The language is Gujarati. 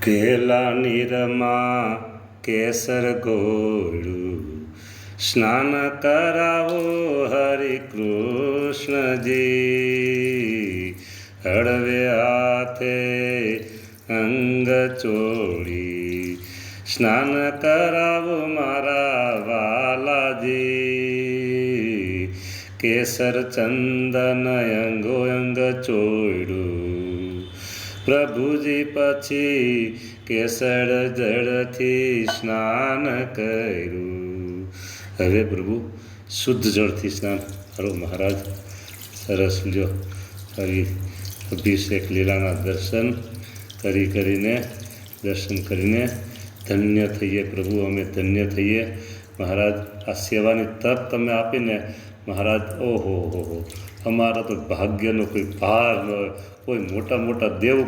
ઘેલા નીરમાં કેસર ગોળું સ્નાન કરાવો હરિ કૃષ્ણજી. હળવે હાથે અંગ ચોળી સ્નાન કરાવો મારા વાલાજી. કેસર ચંદન અંગો અંગ ચોળ્યું પ્રભુજી પછી કેસર જળથી સ્નાન કર્યું. હવે પ્રભુ શુદ્ધ જળથી સ્નાન કરો મહારાજ. સરસ લ્યો. હરી અભિષેક લીલાના દર્શન કરીને ધન્ય થઈએ પ્રભુ, અમે ધન્ય થઈએ મહારાજ. આ સેવાની તક તમે આપીને મહારાજ, ઓહો હો, અમારા તો ભાગ્યનો કોઈ ભાર ન હોય. કોઈ મોટા દેવ